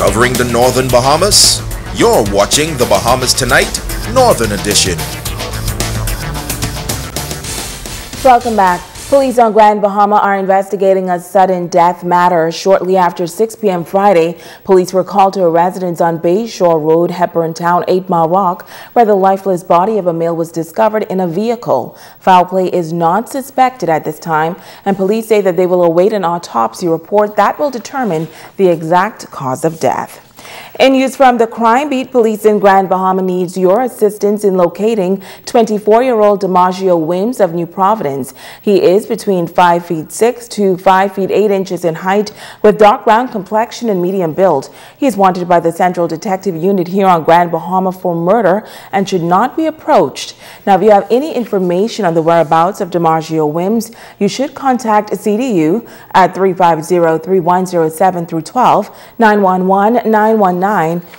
Covering the Northern Bahamas, you're watching the Bahamas Tonight, Northern Edition. Welcome back. Police on Grand Bahama are investigating a sudden death matter. Shortly after 6 p.m. Friday, police were called to a residence on Bayshore Road, Hepburn Town, 8 Mile Rock, where the lifeless body of a male was discovered in a vehicle. Foul play is not suspected at this time, and police say that they will await an autopsy report that will determine the exact cause of death. In news from the crime beat, police in Grand Bahama needs your assistance in locating 24-year-old DiMaggio Wims of New Providence. He is between 5'6" to 5'8" in height, with dark brown complexion and medium build. He is wanted by the Central Detective Unit here on Grand Bahama for murder and should not be approached. Now, if you have any information on the whereabouts of DiMaggio Wims, you should contact CDU at 350-3107-12, 911-919,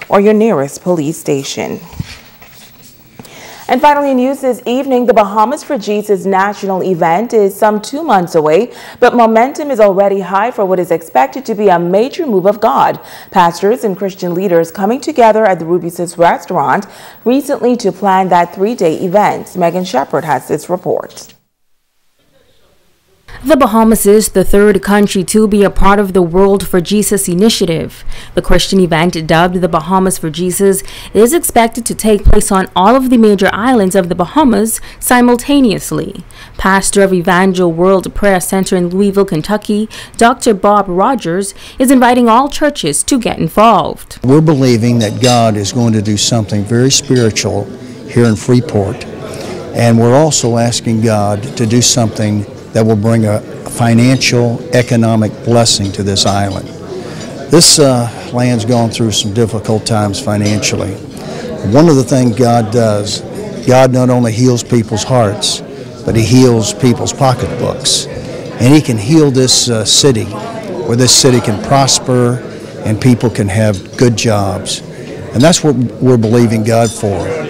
or your nearest police station. And finally, in news this evening, the Bahamas for Jesus national event is some 2 months away, but momentum is already high for what is expected to be a major move of God. Pastors and Christian leaders coming together at the Ruby's restaurant recently to plan that 3-day event. Megan Shepard has this report. The Bahamas is the third country to be a part of the World for Jesus initiative. The Christian event, dubbed the Bahamas for Jesus, is expected to take place on all of the major islands of the Bahamas simultaneously. Pastor of Evangel World Prayer Center in Louisville, Kentucky, Dr. Bob Rogers, is inviting all churches to get involved. We're believing that God is going to do something very spiritual here in Freeport, and we're also asking God to do something that will bring a financial, economic blessing to this island. This land's gone through some difficult times financially. One of the things God does, God not only heals people's hearts, but He heals people's pocketbooks. And He can heal this city, where this city can prosper and people can have good jobs. And that's what we're believing God for.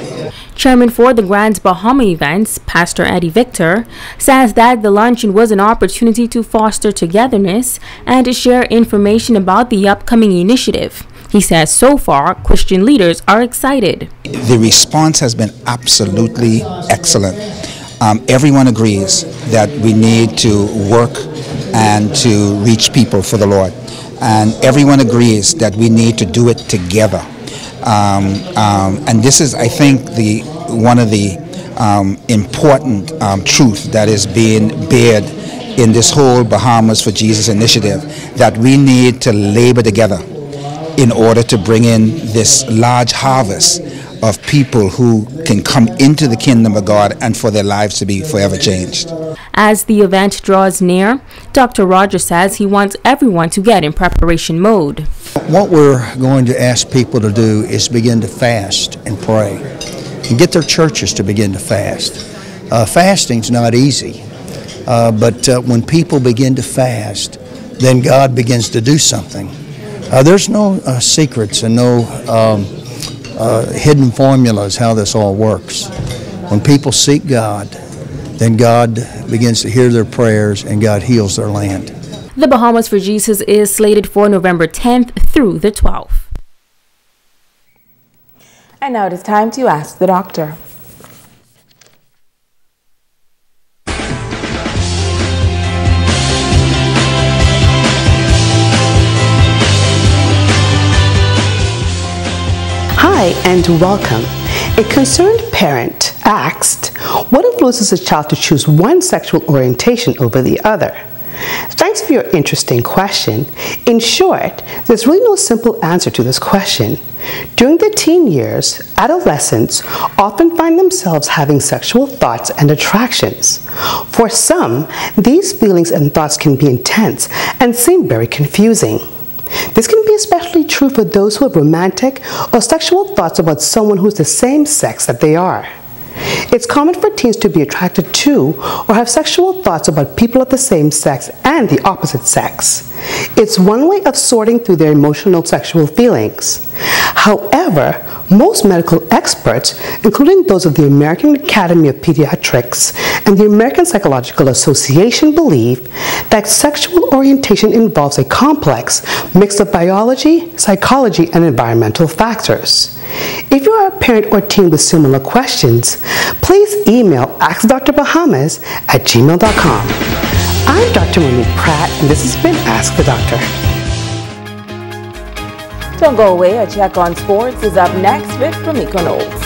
Chairman for the Grand Bahama events, Pastor Eddie Victor, says that the luncheon was an opportunity to foster togetherness and to share information about the upcoming initiative. He says so far, Christian leaders are excited. The response has been absolutely excellent. Everyone agrees that we need to work and to reach people for the Lord. And everyone agrees that we need to do it together. And this is, I think, one of the important truth that is being bared in this whole Bahamas for Jesus initiative, that we need to labor together in order to bring in this large harvest of people who can come into the kingdom of God and for their lives to be forever changed. As the event draws near, Dr. Rogers says he wants everyone to get in preparation mode. What we're going to ask people to do is begin to fast and pray and get their churches to begin to fast. Fasting's not easy, but when people begin to fast, then God begins to do something. There's no secrets and no hidden formulas how this all works. When people seek God, then God begins to hear their prayers and God heals their land. The Bahamas for Jesus is slated for November 10th through the 12th. And now it is time to ask the doctor. Hi and welcome. A concerned parent asked, what influences a child to choose one sexual orientation over the other? Thanks for your interesting question. In short, there's really no simple answer to this question. During the teen years, adolescents often find themselves having sexual thoughts and attractions. For some, these feelings and thoughts can be intense and seem very confusing. This can be especially true for those who have romantic or sexual thoughts about someone who is the same sex that they are. It's common for teens to be attracted to or have sexual thoughts about people of the same sex and the opposite sex. It's one way of sorting through their emotional sexual feelings. However, most medical experts, including those of the American Academy of Pediatrics and the American Psychological Association, believe that sexual orientation involves a complex mix of biology, psychology, and environmental factors. If you are a parent or teen with similar questions, please email askdrbahamas@gmail.com. I'm Dr. Monique Pratt, and this has been Ask the Doctor. Don't go away. A check on sports is up next with Ramiko Knowles.